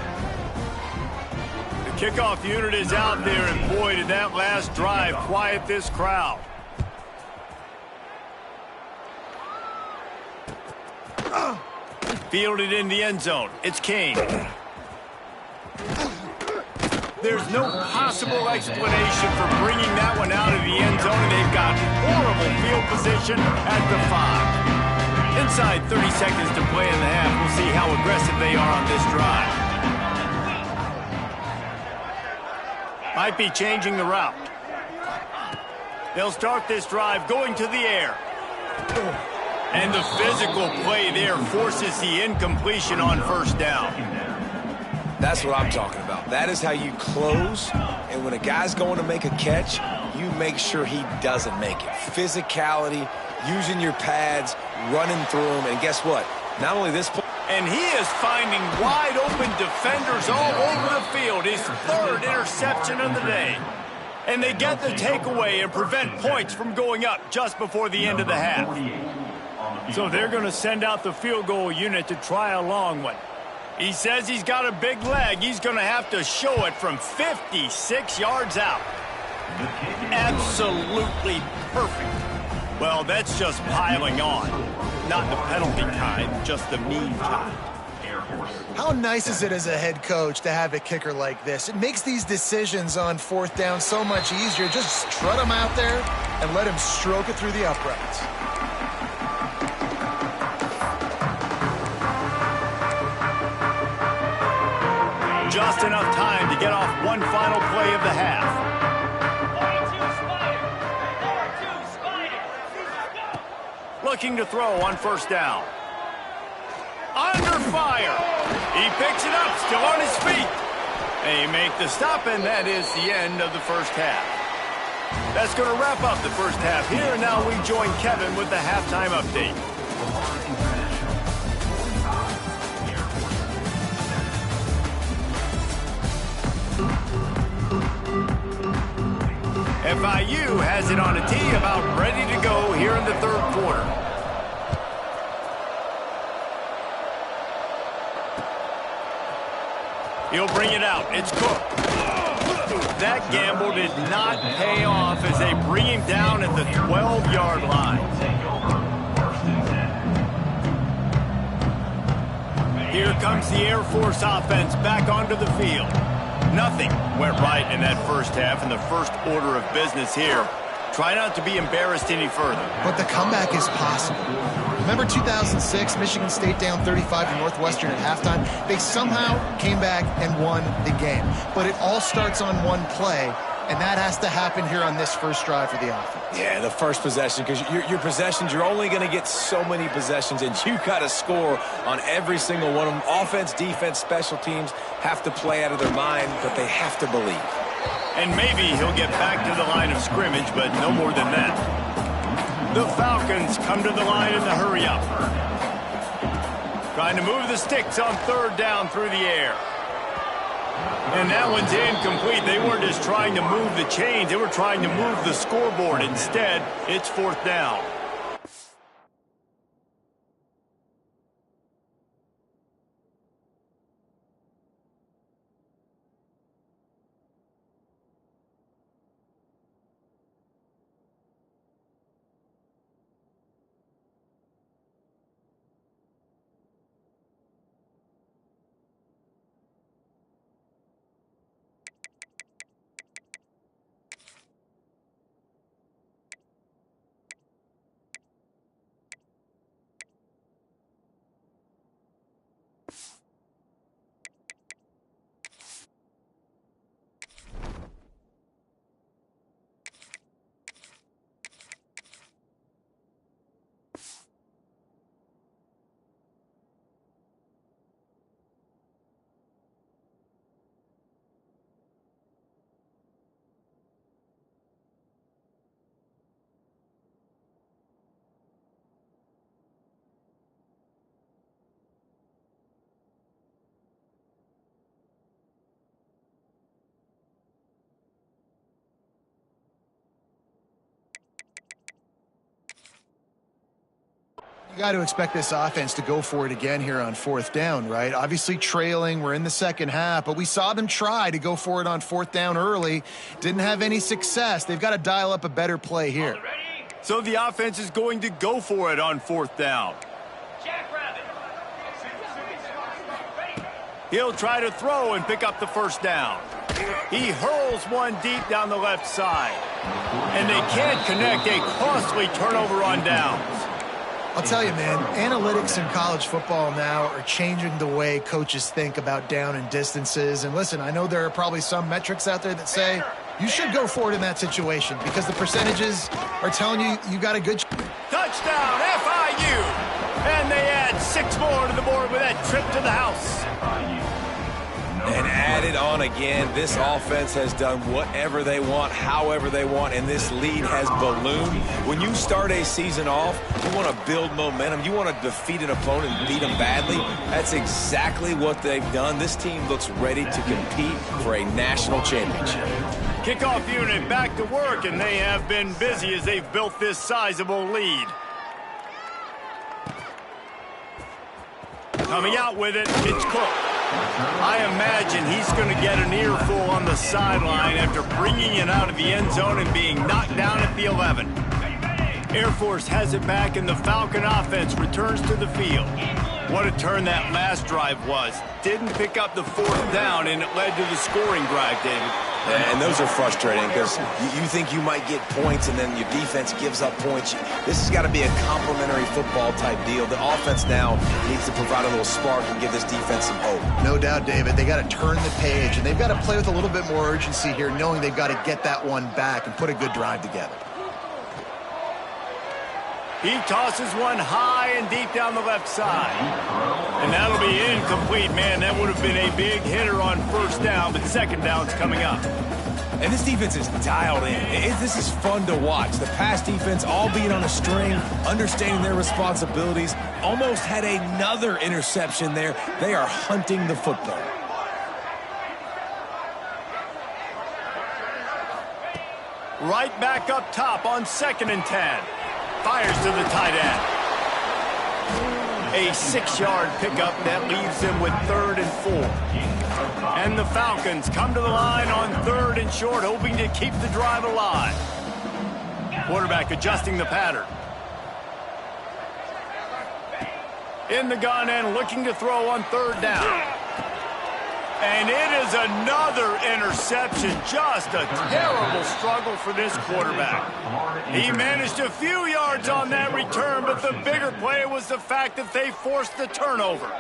Speaker 1: The kickoff unit is out there, and boy, did that last drive quiet this crowd. Fielded in the end zone. It's King. There's no possible explanation for bringing that one out of the end zone, and they've got horrible field position at the 5. Inside 30 seconds to play in the half. We'll see how aggressive they are on this drive. Might be changing the route. They'll start this drive going to the air. And the physical play there forces the incompletion on first down.
Speaker 2: That's what I'm talking about. That is how you close. And when a guy's going to make a catch, you make sure he doesn't make it. Physicality, using your pads, running through them. And guess what? Not only this play.
Speaker 1: And he is finding wide open defenders all over the field. His 3rd interception of the day. And they get the takeaway and prevent points from going up just before the end of the half. So they're going to send out the field goal unit to try a long one. He says he's got a big leg. He's going to have to show it from 56 yards out. Absolutely perfect. Well, that's just piling on. Not the penalty kind, just the mean kind.
Speaker 3: How nice is it as a head coach to have a kicker like this? It makes these decisions on 4th down so much easier. Just strut him out there and let him stroke it through the uprights.
Speaker 1: Just enough time to get off one final play of the half.
Speaker 6: 4-2 Spider.
Speaker 1: Looking to throw on first down. Under fire. He picks it up, still on his feet. They make the stop, and that is the end of the first half. That's going to wrap up the first half here, and now we join Kevin with the halftime update. FIU has it on a tee, about ready to go here in the 3rd quarter. He'll bring it out. It's Cook. That gamble did not pay off as they bring him down at the 12-yard line. Here comes the Air Force offense back onto the field. Nothing went right in that first half, and the first order of business here. Try not to be embarrassed any further.
Speaker 3: But the comeback is possible. Remember 2006, Michigan State down 35 to Northwestern at halftime? They somehow came back and won the game. But it all starts on one play, and that has to happen here on this first drive for the offense.
Speaker 2: Yeah, the first possession, because your possessions, you're only going to get so many possessions, and you got to score on every single one of them. Offense, defense, special teams have to play out of their mind, but they have to believe.
Speaker 1: And maybe he'll get back to the line of scrimmage, but no more than that. The Falcons come to the line in the hurry-up. Trying to move the sticks on third down through the air. And that one's incomplete. They weren't just trying to move the chains. They were trying to move the scoreboard. Instead, it's fourth down.
Speaker 3: You got to expect this offense to go for it again here on fourth down, right? Obviously trailing, we're in the second half, but we saw them try to go for it on fourth down early. Didn't have any success. They've got to dial up a better play here.
Speaker 1: So the offense is going to go for it on fourth down. He'll try to throw and pick up the first down. He hurls one deep down the left side. And they can't connect, a costly turnover on downs.
Speaker 3: I'll tell you, man, analytics in college football now are changing the way coaches think about down and distances. And listen, I know there are probably some metrics out there that say you should go for it in that situation because the percentages are telling you you got a good
Speaker 1: touchdown, FIU! And they add 6 more to the board with that trip to the house.
Speaker 2: And added on again, this offense has done whatever they want, however they want, and this lead has ballooned. When you start a season off, you want to build momentum. You want to defeat an opponent and beat them badly. That's exactly what they've done. This team looks ready to compete for a national championship.
Speaker 1: Kickoff unit back to work, and they have been busy as they've built this sizable lead. Coming out with it, it's Cook. I imagine he's going to get an earful on the sideline after bringing it out of the end zone and being knocked down at the 11. Air Force has it back, and the Falcon offense returns to the field. What a turn that last drive was. Didn't pick up the fourth down, and it led to the scoring drive, David.
Speaker 2: And those are frustrating because you think you might get points and then your defense gives up points. This has got to be a complementary football type deal. The offense now needs to provide a little spark and give this defense some hope.
Speaker 3: No doubt, David. They got to turn the page, and they've got to play with a little bit more urgency here, knowing they've got to get that one back and put a good drive together.
Speaker 1: He tosses one high and deep down the left side. And that'll be incomplete, man. That would have been a big hitter on first down, but second down's coming up.
Speaker 2: And this defense is dialed in. This is fun to watch. The pass defense all being on a string, understanding their responsibilities, almost had another interception there. They are hunting the football.
Speaker 1: Right back up top on 2nd and 10. Fires to the tight end. A 6-yard pickup that leaves them with 3rd and 4. And the Falcons come to the line on 3rd and short, hoping to keep the drive alive. Quarterback adjusting the pattern. In the gun and looking to throw on 3rd down. And it is another interception. Just a terrible struggle for this quarterback. He managed a few yards on that return, but the bigger play was the fact that they forced the turnover.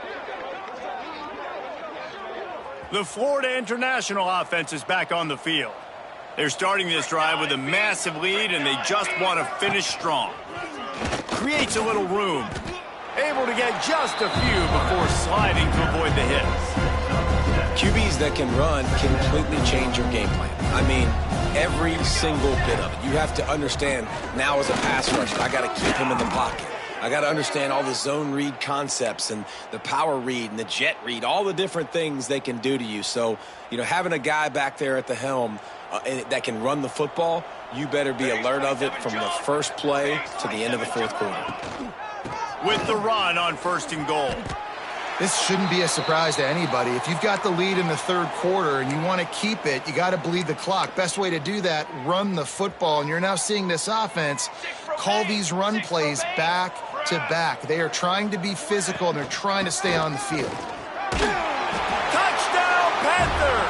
Speaker 1: The Florida International offense is back on the field. They're starting this drive with a massive lead, and they just want to finish strong. Creates a little room. Able to get just a few before sliding to avoid the hits.
Speaker 2: QBs that can run completely change your game plan. I mean, every single bit of it. You have to understand now as a pass rusher, I got to keep him in the pocket. I got to understand all the zone read concepts and the power read and the jet read, all the different things they can do to you. So, you know, having a guy back there at the helm that can run the football, you better be alert of it from the first play to the end of the fourth quarter.
Speaker 1: With the run on 1st and goal.
Speaker 3: This shouldn't be a surprise to anybody. If you've got the lead in the third quarter and you want to keep it, you got to bleed the clock. Best way to do that, run the football. And you're now seeing this offense call these run plays back to back. They are trying to be physical, and they're trying to stay on the field.
Speaker 1: Touchdown, Panthers!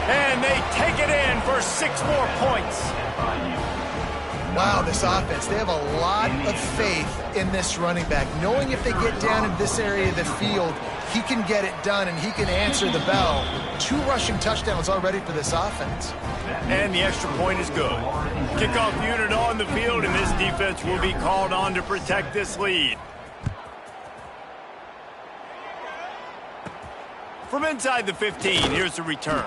Speaker 1: And they take it in for 6 more points.
Speaker 3: Wow, this offense, they have a lot of faith in this running back, knowing if they get down in this area of the field, he can get it done and he can answer the bell. 2 rushing touchdowns already for this offense.
Speaker 1: And the extra point is good. Kickoff unit on the field, and this defense will be called on to protect this lead. From inside the 15, here's the return.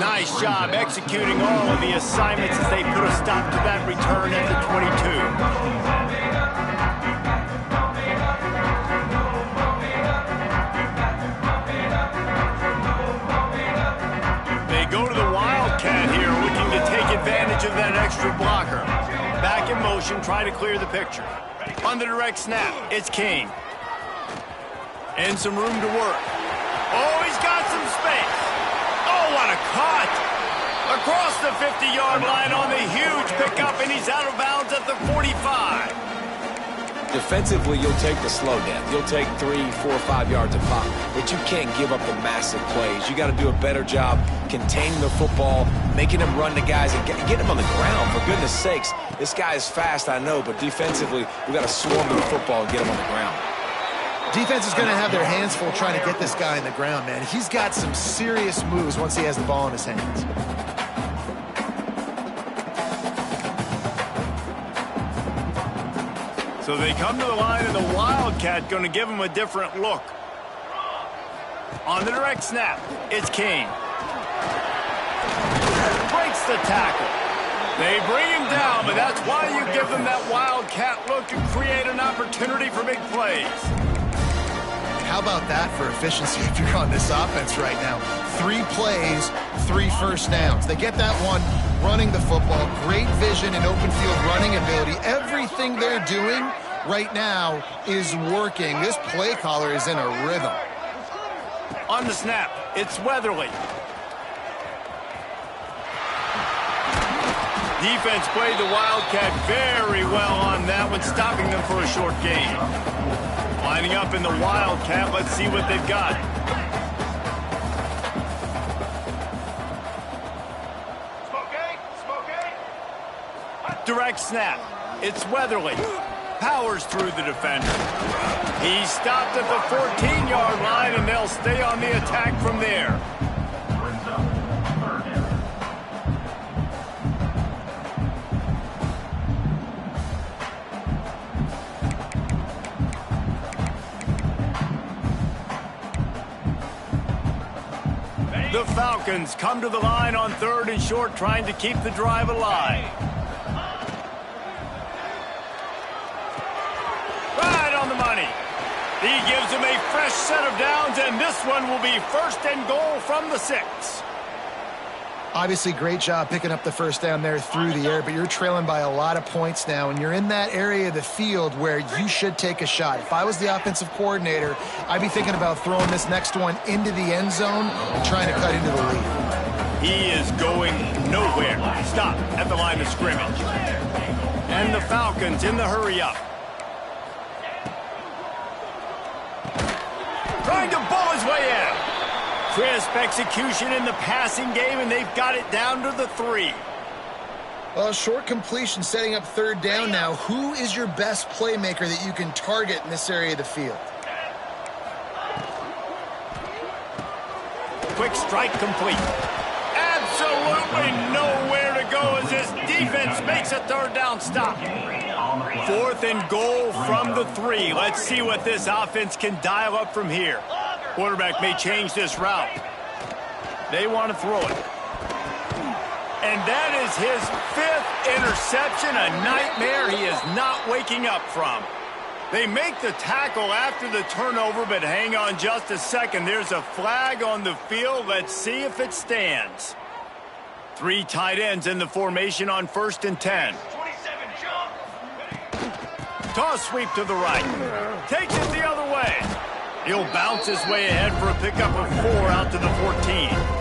Speaker 1: Nice job executing all of the assignments as they put a stop to that return at the 22. They go to the Wildcat here, looking to take advantage of that extra blocker. Back in motion, try to clear the picture. On the direct snap, it's King. And some room to work. Oh, he's got some space. Oh, what a cut. Across the 50-yard line on the huge pickup, and he's out of bounds at the 45.
Speaker 2: Defensively, you'll take the slow down. You'll take 3, 4, 5 yards a pop, but you can't give up the massive plays. You got to do a better job containing the football, making him run to guys, and get him on the ground. For goodness sakes, this guy is fast, I know, but defensively, we got to swarm the football and get him on the ground.
Speaker 3: Defense is going to have their hands full trying to get this guy in the ground, man. He's got some serious moves once he has the ball in his hands.
Speaker 1: So they come to the line, and the Wildcat going to give him a different look. On the direct snap, it's King. Breaks the tackle. They bring him down, but that's why you give them that Wildcat look and create an opportunity for big plays.
Speaker 3: How about that for efficiency if you're on this offense right now? 3 plays, 3 first downs. They get that one running the football. Great vision and open field running ability. Everything they're doing right now is working. This play caller is in a rhythm.
Speaker 1: On the snap, it's Weatherly. Defense played the Wildcat very well on that one, stopping them for a short gain. Lining up in the Wildcat, let's see what they've got. Direct snap. It's Weatherly. Powers through the defender. He stopped at the 14-yard line, and they'll stay on the attack from there. The Falcons come to the line on 3rd and short, trying to keep the drive alive. Right on the money. He gives them a fresh set of downs, and this one will be 1st and goal from the 6.
Speaker 3: Obviously, great job picking up the first down there through the air, but you're trailing by a lot of points now, and you're in that area of the field where you should take a shot. If I was the offensive coordinator, I'd be thinking about throwing this next one into the end zone and trying to cut into the lead.
Speaker 1: He is going nowhere. Stop at the line of scrimmage. And the Falcons in the hurry-up. Trying to ball his way out. Crisp execution in the passing game, and they've got it down to the 3.
Speaker 3: Well, short completion setting up 3rd down now. Who is your best playmaker that you can target in this area of the field?
Speaker 1: Quick strike complete. Absolutely nowhere to go as this defense makes a 3rd down stop. 4th and goal from the 3. Let's see what this offense can dial up from here. Quarterback may change this route. They want to throw it. And that is his 5th interception, a nightmare he is not waking up from. They make the tackle after the turnover, but hang on just a second. There's a flag on the field. Let's see if it stands. 3 tight ends in the formation on 1st and 10.
Speaker 6: 27, jump.
Speaker 1: Toss sweep to the right. Takes it the other way. He'll bounce his way ahead for a pickup of 4 out to the 14.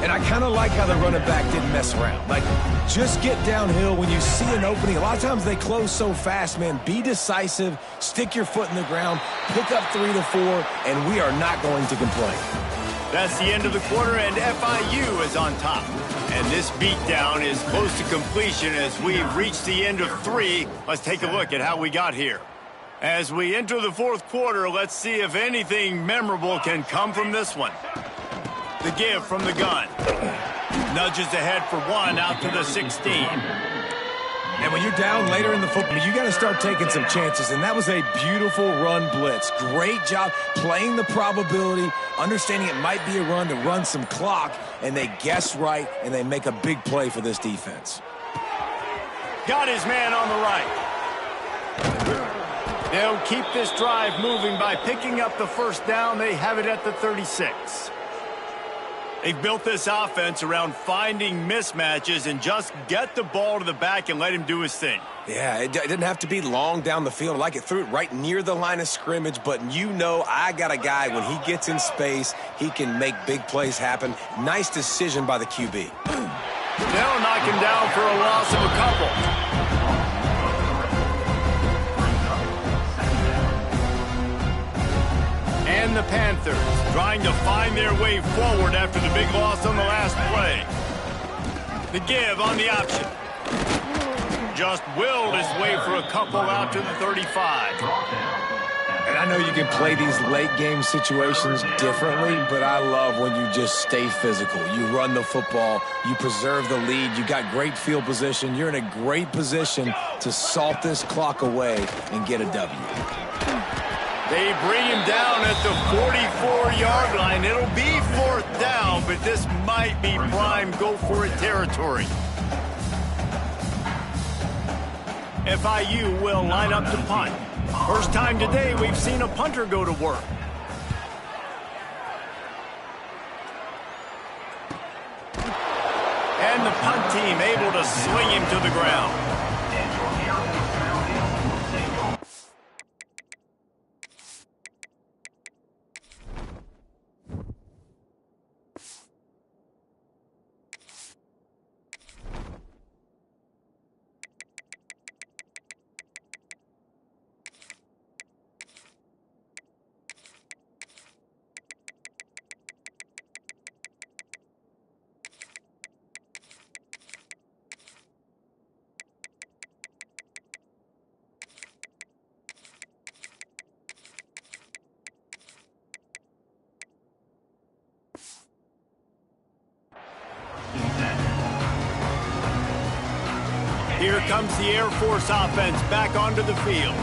Speaker 2: And I kind of like how the running back didn't mess around. Like, just get downhill when you see an opening. A lot of times they close so fast, man. Be decisive, stick your foot in the ground, pick up 3 to 4, and we are not going to complain.
Speaker 1: That's the end of the quarter, and FIU is on top. And this beatdown is close to completion as we've reached the end of 3. Let's take a look at how we got here. As we enter the 4th quarter, let's see if anything memorable can come from this one. The give from the gun. Nudges ahead for 1 out to the 16.
Speaker 2: And when you're down later in the football, you got to start taking some chances. And that was a beautiful run blitz. Great job playing the probability, understanding it might be a run to run some clock, and they guess right, and they make a big play for this defense.
Speaker 1: Got his man on the right. They'll keep this drive moving by picking up the 1st down. They have it at the 36. They've built this offense around finding mismatches and just get the ball to the back and let him do his thing.
Speaker 2: Yeah, it didn't have to be long down the field. Like it threw it right near the line of scrimmage, but you know I got a guy, when he gets in space, he can make big plays happen. Nice decision by the QB.
Speaker 1: They'll knock him down for a loss of a couple. And the Panthers trying to find their way forward after the big loss on the last play. The give on the option. Just willed his way for a couple out to the 35.
Speaker 2: And I know you can play these late game situations differently, but I love when you just stay physical. You run the football, you preserve the lead, you got great field position. You're in a great position to salt this clock away and get a W.
Speaker 1: They bring him down at the 44-yard line. It'll be 4th down, but this might be prime go-for-it territory. FIU will line up to punt. First time today we've seen a punter go to work. And the punt team able to sling him to the ground. Here comes the Air Force offense back onto the field.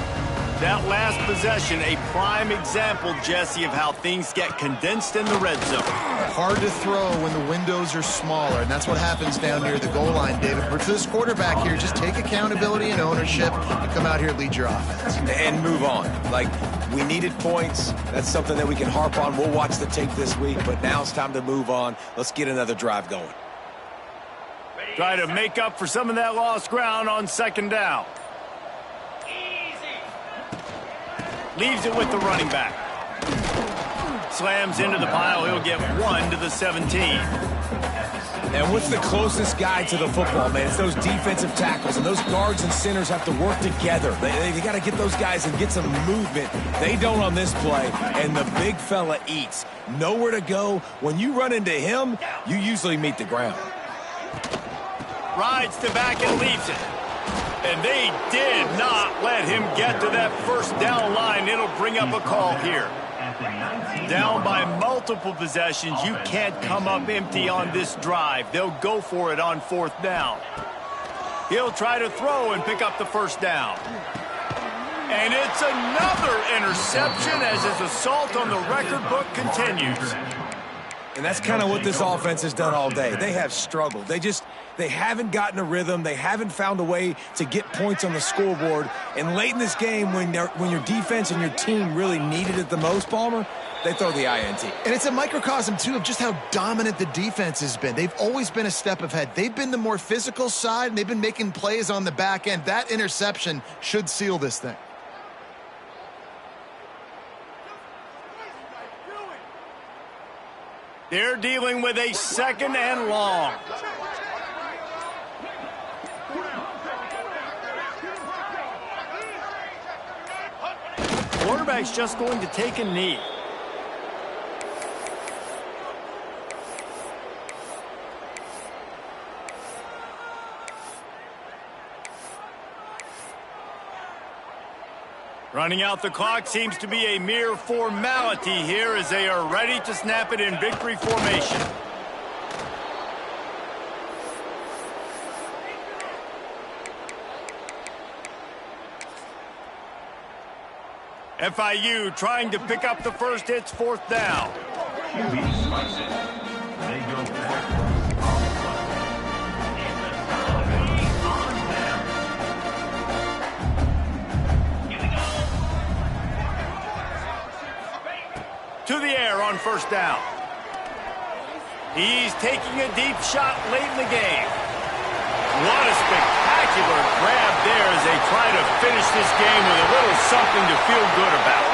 Speaker 1: That last possession, a prime example, Jesse, of how things get condensed in the red zone.
Speaker 3: Hard to throw when the windows are smaller, and that's what happens down near the goal line, David. But for this quarterback here, just take accountability and ownership and come out here and lead your offense.
Speaker 2: And move on. Like, we needed points. That's something that we can harp on. We'll watch the tape this week, but now it's time to move on. Let's get another drive going.
Speaker 1: Try to make up for some of that lost ground on 2nd down.
Speaker 6: Easy.
Speaker 1: Leaves it with the running back. Slams into the pile. He'll get 1 to the 17.
Speaker 2: And what's the closest guy to the football, man? It's those defensive tackles, and those guards and centers have to work together. They got to get those guys and get some movement. They don't on this play, and the big fella eats. Nowhere to go. When you run into him, you usually meet the ground.
Speaker 1: Rides to back and leaves it. And they did not let him get to that 1st down line. It'll bring up a call here. Down by multiple possessions, you can't come up empty on this drive. They'll go for it on 4th down. He'll try to throw and pick up the 1st down. And it's another interception as his assault on the record book continues.
Speaker 2: And that's kind of what this offense has done all day. They have struggled. They haven't gotten a rhythm. They haven't found a way to get points on the scoreboard. And late in this game, when your defense and your team really needed it the most, Palmer, they throw the INT.
Speaker 3: And it's a microcosm, too, of just how dominant the defense has been. They've always been a step ahead. They've been the more physical side, and they've been making plays on the back end. That interception should seal this thing.
Speaker 1: They're dealing with a 2nd and long. Quarterback's just going to take a knee. Running out the clock seems to be a mere formality here as they are ready to snap it in victory formation. FIU trying to pick up the first. It's 4th down.
Speaker 4: QB spikes it. They go backwards on the play. It's on them.
Speaker 1: To the air on 1st down. He's taking a deep shot late in the game. What a spectacular grab there as they try to finish this game with a little something to feel good about.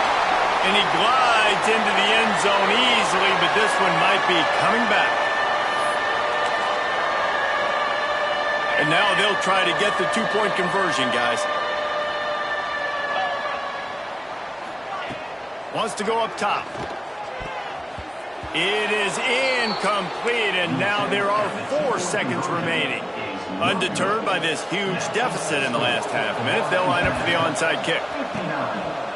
Speaker 1: And he glides into the end zone easily, but this one might be coming back. And now they'll try to get the 2-point conversion, guys. Wants to go up top. It is incomplete, and now there are 4 seconds remaining. Undeterred by this huge deficit in the last half minute, they'll line up for the onside kick.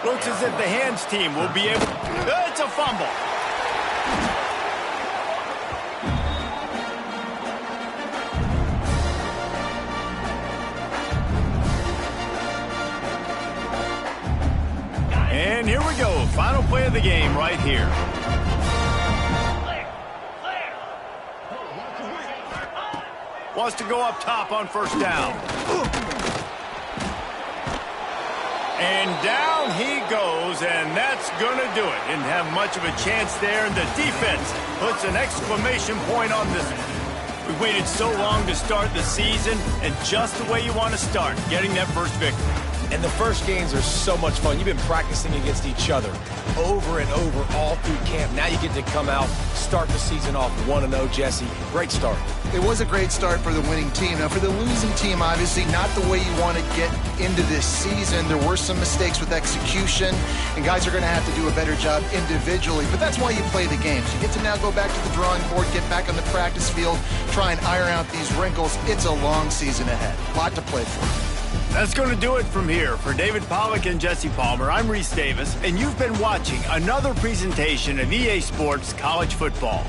Speaker 1: Looks as if the hands team will be able... It's a fumble. And here we go. Final play of the game right here. Wants to go up top on 1st down. And down he goes, and that's going to do it. Didn't have much of a chance there, and the defense puts an exclamation point on this one. We waited so long to start the season, and just the way you want to start, getting that first victory.
Speaker 2: And the first games are so much fun. You've been practicing against each other over and over all through camp. Now you get to come out, start the season off 1-0, Jesse. Great start.
Speaker 3: It was a great start for the winning team. Now, for the losing team, obviously not the way you want to get into this season. There were some mistakes with execution, and guys are going to have to do a better job individually. But that's why you play the games. You get to now go back to the drawing board, get back on the practice field, try and iron out these wrinkles. It's a long season ahead. A lot to play for.
Speaker 1: That's going to do it from here. For David Pollack and Jesse Palmer, I'm Reese Davis, and you've been watching another presentation of EA Sports College Football.